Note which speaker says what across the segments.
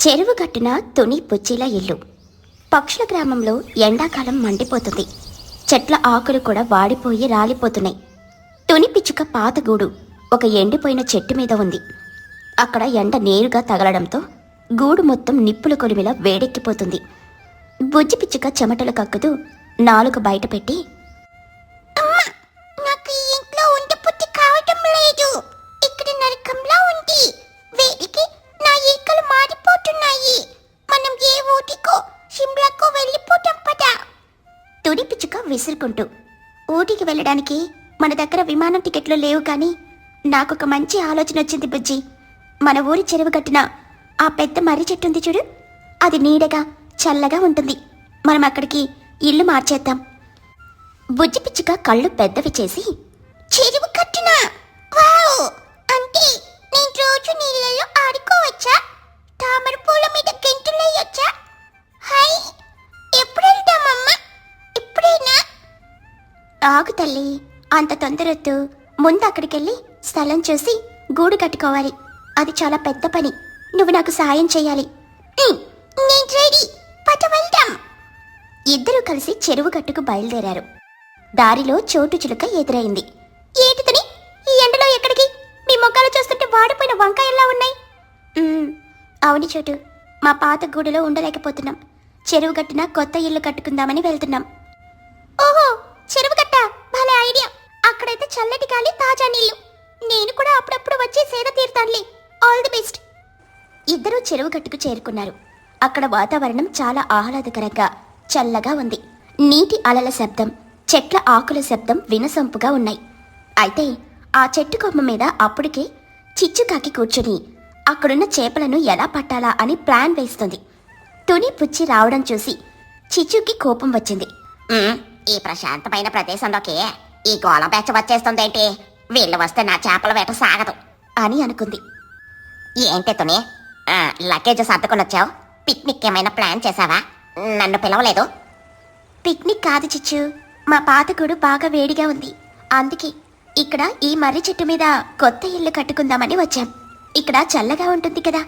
Speaker 1: చెరువు గట్టున తుని పుచ్చిల ఇల్లు. పక్షుల గ్రామంలో ఎండాకాలం మండిపోతుంది. చెట్ల ఆకులు కూడా వాడిపోయి రాలిపోతున్నాయి. తుని పిచ్చుక పాత గూడు ఒక ఎండిపోయిన చెట్టు మీద ఉంది. అక్కడ ఎండ నేరుగా తగలడంతో గూడు మొత్తం నిప్పుల కొలిమిలా వేడెక్కిపోతుంది. బుజ్జి పిచ్చుక చెమటలు కక్కుతూ నాలుక బయట పెట్టి,
Speaker 2: నాకు ఈ ఇంట్లో ఉండబుద్ధి కావటం లేదు. ఇక్కడ నరకంలా ఉంది. వేడికి నా ఈకలు మారిపోతున్నాయి. మనం ఏ ఊటికో షిమ్లాకో వెళ్ళిపోతాం పదా.
Speaker 1: తుని పిచ్చుక విసురుకుంటూ, ఊటికి వెళ్ళడానికి మన దగ్గర విమానం టికెట్లు లేవు, కానీ నాకొక మంచి ఆలోచన వచ్చింది బుజ్జి. మన ఊరి చెరువు కట్టిన ఆ పెద్ద మర్రి చెట్టు ఉంది చూడు, అది నీడగా చల్లగా ఉంటుంది. మనం అక్కడికి ఇల్లు మార్చేద్దాం. బుజ్జి పిచ్చుక కళ్ళు పెద్దవి చేసి,
Speaker 2: చెరువు కట్టున? వావ్! అంటే నేను రోజు నీళ్ళలో ఆడుకోవచ్చా? తామర పూల మీద గెంతులేయొచ్చా? హై! ఎప్పుడు వెళ్తామమ్మా? ఇప్పుడేనా?
Speaker 1: ఆగు తల్లి, అంత తొందరొద్దు. ముందు అక్కడికెళ్ళి స్థలం చూసి గూడు కట్టుకోవాలి. అది చాలా పెద్ద పని. నువ్వు నాకు సాయం చేయాలి.
Speaker 2: నేను రెడీ. పద వెళ్దాం.
Speaker 1: ఇద్దరూ కలిసి చెరువు గట్టుకు బయలుదేరారు. దారిలో చోటు చిలుక ఎదురైంది.
Speaker 2: ఏటితని ఈ ఎండలో ఎక్కడికి? మీ మొక్కలు చూస్తుంటే వాడిపోయిన వంకాయల్లా ఉన్నాయి.
Speaker 1: అవును చోటు, మా పాత గూడులో ఉండలేకపోతున్నాం. చెరువు గట్టున కొత్త ఇల్లు కట్టుకుందామని వెళ్తున్నాం.
Speaker 2: ఓహో, చెరువు కట్ట భలే ఐడియా. అక్కడైతే చల్లటి గాలి, తాజా నీళ్లు. నేను కూడా అప్పుడప్పుడు వచ్చి సేద తీరుతానులే. All the best.
Speaker 1: ఇద్దరూ చెరువు గట్టుకు చేరుకున్నారు. అక్కడ వాతావరణం చాలా ఆహ్లాదకరంగా చల్లగా ఉంది. నీటి అలల శబ్దం, చెట్ల ఆకుల శబ్దం వినసొంపుగా ఉన్నాయి. అయితే ఆ చెట్టు కొమ్మ మీద అప్పటికే చిచ్చుకాకి కూర్చుని అక్కడున్న చేపలను ఎలా పట్టాలా అని ప్లాన్ వేస్తుంది. తుని పుచ్చి రావడం చూసి చిచ్చుకి కోపం వచ్చింది.
Speaker 2: ఈ ప్రశాంతమైన ప్రదేశంలోకి ఈ గోళం బ్యాచ్ వచ్చేస్తుందేంటి? వీళ్ళు వస్తే నా చేపల వేట సాగదు
Speaker 1: అని అనుకుంది.
Speaker 2: ఏంటి తుని, లగేజ్ సర్దుకొని వచ్చావు? పిక్నిక్ ఏమైనా ప్లాన్ చేసావా? నన్ను పిలవలేదు.
Speaker 1: పిక్నిక్ కాదు చిచ్చు, మా పాత గూడు బాగా వేడిగా ఉంది. అందుకే ఇక్కడ ఈ మర్రి చెట్టు మీద కొత్త ఇల్లు కట్టుకుందామని వచ్చాం. ఇక్కడ చల్లగా ఉంటుంది కదా.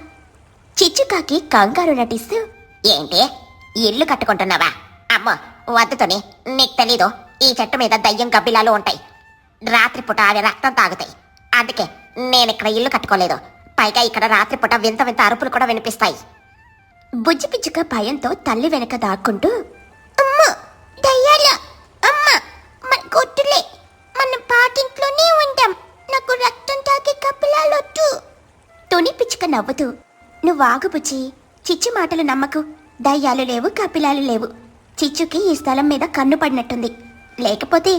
Speaker 1: చిచ్చుకాకి కంగారు నటిస్తూ,
Speaker 2: ఏంటి ఇల్లు కట్టుకుంటున్నావా? అమ్మో వద్దు తుని, నీకు తెలీదు, ఈ చెట్టు మీద దయ్యం గబ్బిలాలు ఉంటాయి. రాత్రిపూట అవి రక్తం తాగుతాయి. అందుకే నేను ఇక్కడ ఇల్లు కట్టుకోలేదు. పైగా ఇక్కడ రాత్రిపూట వింత వింత అరుపులు కూడా వినిపిస్తాయి.
Speaker 1: బుజ్జి పిచ్చుక భయంతో తల్లి వెనక దాక్కుంటూ,
Speaker 2: అమ్మా దయ్యాల! అమ్మా మన గొడ్డులే, మనం పాటింట్లోనే ఉంటాం. నాకు రక్తం తాగే కపిలాలొద్దు.
Speaker 1: తుని పిచ్చుక నవ్వుతూ, నువ్వాగు బుజ్జి, చిచ్చు మాటలు నమ్మకు. దయ్యాలు లేవు, కపిలాలు లేవు. చిచ్చుకి ఈ స్థలం మీద కన్ను పడినట్టుంది. లేకపోతే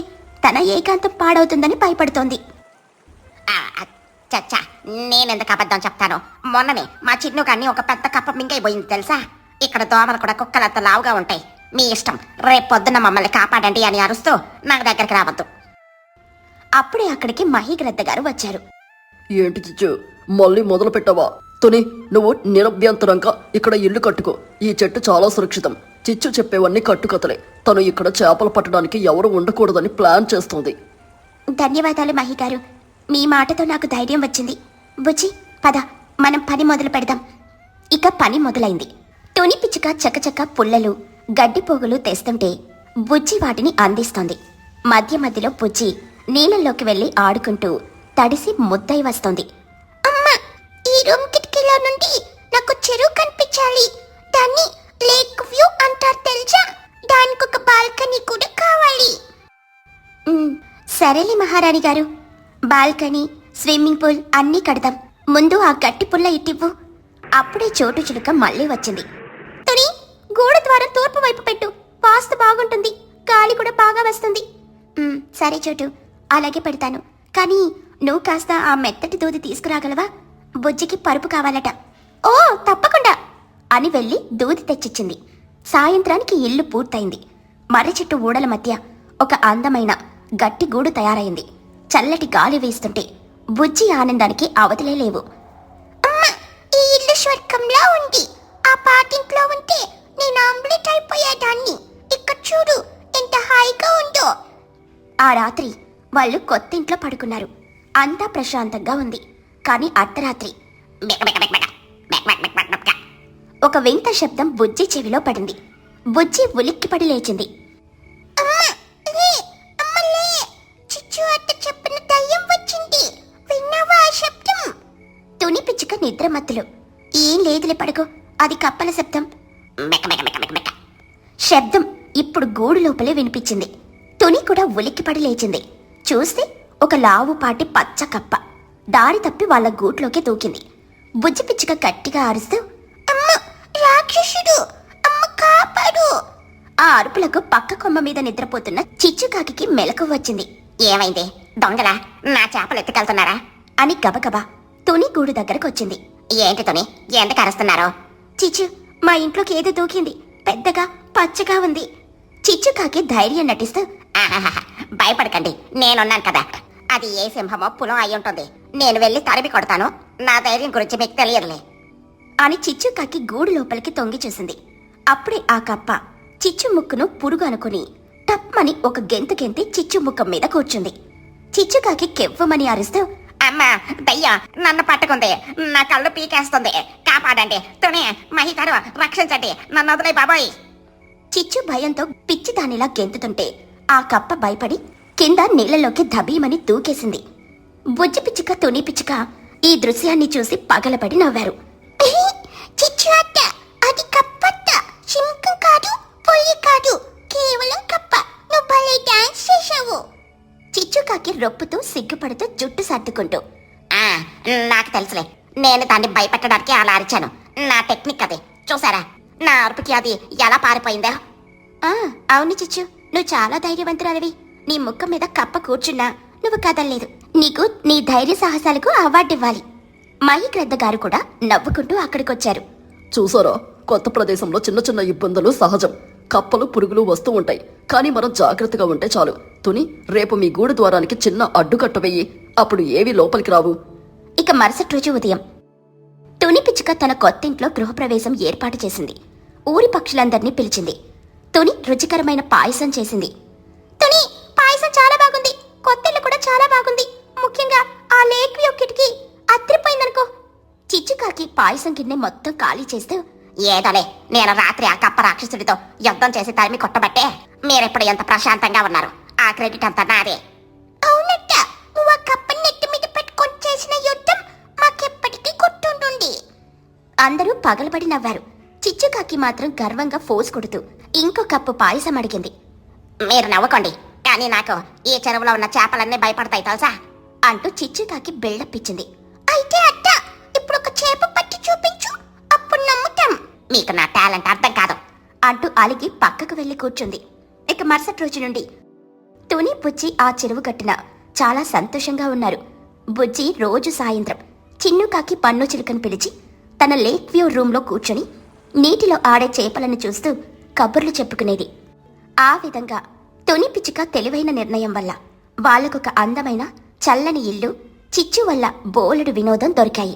Speaker 1: తన ఏకాంతం పాడవుతుందని భయపడుతోంది.
Speaker 2: చచ్చా, నేనెందుకు అబద్ధం చెప్తాను? మొన్ననే మా చిన్ను గారిని ఒక పెద్ద కప్ప మింగైపోయింది తెలుసా? ఇక్కడ దోమలు కూడా కుక్కలంత లావుగా ఉంటాయి. మీ ఇష్టం, రేపు పొద్దున్న మమ్మల్ని కాపాడండి అని అరుస్తూ నా దగ్గరికి రావద్దు.
Speaker 1: అప్పుడే అక్కడికి మహీగ్రద్ద గారు వచ్చారు.
Speaker 3: ఏంటి చిచ్చు, మళ్ళీ మొదలు పెట్టవా? తుని, నువ్వు నిరభ్యంతరంగా ఇక్కడ ఇల్లు కట్టుకో. ఈ చెట్టు చాలా సురక్షితం. చిచ్చు చెప్పేవన్నీ కట్టుకథలే. తను ఇక్కడ చేపలు పట్టడానికి ఎవరు ఉండకూడదని ప్లాన్ చేస్తుంది.
Speaker 1: ధన్యవాదాలు మహిగారు, మీ మాటతో నాకు ధైర్యం వచ్చింది. బుజ్జి పద, మనం పని మొదలు పెడదాం. ఇక పని మొదలైంది. తుని పిచ్చుక చకచక పుల్లలు, గడ్డి పోగులు తెస్తుంటే బుజ్జి వాటిని అందిస్తోంది. మధ్య మధ్యలో బుజ్జి నీళ్ళల్లోకి వెళ్ళి ఆడుకుంటూ తడిసి ముద్దై వస్తోంది.
Speaker 2: అమ్మా, ఈ రూమ్ కిటికీలో నుండి నాకు చెరువు కనిపించాలి. దాన్ని లేక్ వ్యూ అంటారు తెలుసా? దానికి ఒక బాల్కనీ కూడా కావాలి.
Speaker 1: సరేలే మహారాణి గారు, బాల్కనీ, స్విమ్మింగ్ పూల్ అన్నీ కడదాం. ముందు ఆ గట్టి పుల్ల ఇట్టివ్వు. అప్పుడే చోటు చిలుక మళ్ళీ వచ్చింది.
Speaker 2: తుని, గూడు ద్వారం తూర్పు వైపు పెట్టు. వాస్తు బాగుంటుంది, గాలి కూడా బాగా వస్తుంది.
Speaker 1: సరే చోటు, అలాగే పెడతాను. కానీ నువ్వు కాస్త ఆ మెత్తటి దూది తీసుకురాగలవా? బుజ్జికి పరుపు కావాలట.
Speaker 2: ఓ తప్పకుండా
Speaker 1: అని వెళ్ళి దూది తెచ్చిచ్చింది. సాయంత్రానికి ఇల్లు పూర్తయింది. మర్రి చెట్టు ఊడల మధ్య ఒక అందమైన గట్టి గూడు తయారైంది. చల్లటి గాలి వేస్తుంటే బుజ్జి ఆనందానికి అవతలే లేవు.
Speaker 2: అమ్మా, ఈ ఇల్లు స్వర్గంలా ఉంది. ఆ పాటింట్లో ఉంటే నేను ఆమ్లెట్ అయిపోయేదాన్ని. ఇక్కడ చూడు ఎంత హాయిగా ఉందో.
Speaker 1: ఆ రాత్రి వాళ్ళు కొత్తింట్లో పడుకున్నారు. అంతా ప్రశాంతంగా ఉంది. కానీ అర్ధరాత్రి
Speaker 2: బిక బిక బిక బిక బిక బిక బిక బిక బిక.
Speaker 1: ఒక వింత శబ్దం బుజ్జి చెవిలో పడింది. బుజ్జి ఉలిక్కిపడి లేచింది. తుని పిచ్చుక నిద్రమత్తులు. ఏం లేదులే, పడుకో, అది కప్పల శబ్దం.
Speaker 2: బిక బిక బిక బిక బిక.
Speaker 1: శబ్దం ఇప్పుడు గూడు లోపలే వినిపించింది. తుని కూడా ఉలిక్కిపడి లేచింది. చూస్తే ఒక లావుపాటి పచ్చ కప్ప దారి తప్పి వాళ్ళ గూట్లోకి దూకింది. బుజ్జి పిచ్చుక గట్టిగా అరుస్తూ, అమ్మ రాక్షసుడు, అమ్మ కాపాడు! ఆ అరుపులకు పక్క కొమ్మ మీద నిద్రపోతున్న చిచ్చుకాకి మెలకు వచ్చింది.
Speaker 2: ఏమైంది? దొంగలా నా చేపలు ఎత్తుకెళ్తున్నారా?
Speaker 1: అని గబగబా తుని గూడు దగ్గరకొచ్చింది.
Speaker 2: ఏంటి తుని, ఎందుకు అరుస్తున్నారో?
Speaker 1: చిచ్చు, మా ఇంట్లోకి ఏదో దూకింది, పెద్దగా పచ్చగా ఉంది. చిచ్చుకాకి ధైర్యం నటిస్తూ,
Speaker 2: ఆహాహా, భయపడకండి, నేనున్నాను కదా. అది ఏ సింహమో పులం అయి ఉంటుంది. నేను వెళ్ళి తరిమి కొడతాను. నా ధైర్యం గురించి మీకు తెలియదులే.
Speaker 1: అని చిచ్చుకాకి గూడు లోపలికి తొంగి చూసింది. అప్పుడే ఆ కప్ప చిచ్చు ముక్కును పురుగు అనుకుని టప్మని ఒక గెంతు గెంతి చిచ్చు ముఖం మీద కూర్చుంది. చిచ్చుకాకి కెవ్వమని అరుస్తూ,
Speaker 2: అమ్మా దయ్యా నన్ను పట్టుకుంది, నా కళ్ళు పీకేస్తుంది, కాపాడండి. తుని, మహిగారు రక్షించండి, నన్ను వదిలే బాబాయ్.
Speaker 1: చిచ్చు భయంతో పిచ్చి దానిలా గెంతుతుంటే ఆ కప్ప భయపడి కింద నీళ్లలోకి దబీమని దూకేసింది. బుజ్జి పిచ్చుక తుని పిచ్చుక ఈ దృశ్యాన్ని చూసి పగలబడి నవ్వారు. చిచ్చు అత్త, అది కప్పత్త, సింహం కాదు, పులి కాదు, కేవలం కప్ప. నువ్వు భలే డాన్స్ చేశావు. చిచ్చుకాకి రొప్పుతూ సిగ్గుపడుతూ జుట్టు సర్దుకుంటూ,
Speaker 2: ఆ, నాకు తెలుసులే, నేను దాన్ని భయపెట్టడానికి అలా అరిచాను. నా టెక్నిక్ అది. చూసారా నా అరుపుకి అది ఎలా పారిపోయిందో?
Speaker 1: ఆ అవును చిచ్చు, నువ్వు చాలా ధైర్యవంతురాలివి. నీ ముఖం మీద కప్ప కూర్చున్నా నువ్వు కదల్లేదు. నీకు నీ ధైర్య సాహసాలకు అవార్డు ఇవ్వాలి. మహిగ్రద్ద గారు కూడా నవ్వుకుంటూ అక్కడికొచ్చారు.
Speaker 3: చూసారా, కొత్త ప్రదేశంలో చిన్న చిన్న ఇబ్బందులు సహజం. కప్పలు పురుగులు వస్తూ ఉంటాయి, కానీ మనం జాగ్రత్తగా ఉంటే చాలు. తుని, రేపు మీ గూడు ద్వారానికి చిన్న అడ్డుకట్ట వెయ్యి, అప్పుడు ఏవి లోపలికి రావు.
Speaker 1: ఇక మరుసటి రోజు ఉదయం తుని పిచ్చుక తన కొత్తింట్లో గృహప్రవేశం ఏర్పాటు చేసింది. ఊరి పక్షులందరినీ పిలిచింది. తుని రుచికరమైన పాయసం చేసింది. తుని, పాయసం చాలా బాగుంది, కొత్తిల్లు కూడా చాలా బాగుంది, ముఖ్యంగా ఆ లేక్ వ్యూ కిటికీ అత్రిపోయిందనుకో. చిచ్చుకాకి పాయసం గిన్నె మొత్తం ఖాళీ చేస్తూ,
Speaker 2: ఏదోలే, నేను రాత్రి ఆ కప్ప రాక్షసుడితో యుద్ధం చేసి తరిమి కొట్టబట్టే మీరెప్పుడు ఎంత ప్రశాంతంగా ఉన్నారు. ఆ క్రెడిట్ అంతా నాదే.
Speaker 1: అవునట్ట, నువ్వు ఆ కప్పని నెత్తి మీద పెట్టుకొని చేసిన యుద్ధం మాకెప్పటికీ గుర్తుంటుంది. అందరూ పగలబడి నవ్వారు. చిచ్చుకాకి మాత్రం గర్వంగా ఫోజ్ కొడుతూ ఇంకో కప్పు పాయసం అడిగింది.
Speaker 2: మీరు నవ్వుకోండి, కానీ నాకు ఈ చెరువులో ఉన్న చేపలన్నీ భయపడతాయి తెలుసా?
Speaker 1: అంటూ చిచ్చుకాకి బిల్డప్పించింది. అయితే అత్త, ఇప్పుడు ఒక చేప పట్టి చూపించు, అప్పుడు నమ్ముతాం.
Speaker 2: మీకు నా టాలెంట్ అర్థం కాదు
Speaker 1: అంటూ అలిగి పక్కకు వెళ్లి కూర్చుంది. ఇక మరుసటి రోజు నుండి తుని బుజ్జి ఆ చెరువు గట్టున చాలా సంతోషంగా ఉన్నారు. బుజ్జి రోజు సాయంత్రం చిన్నుకాకి పన్ను చిలుకను పిలిచి తన లేక్ వ్యూ రూమ్లో కూర్చొని నీటిలో ఆడే చేపలను చూస్తూ కబుర్లు చెప్పుకునేది. ఆ విధంగా తుని పిచ్చుక తెలివైన నిర్ణయం వల్ల వాళ్లకొక అందమైన చల్లని ఇల్లు, చిచ్చు వల్ల బోలెడు వినోదం దొరికాయి.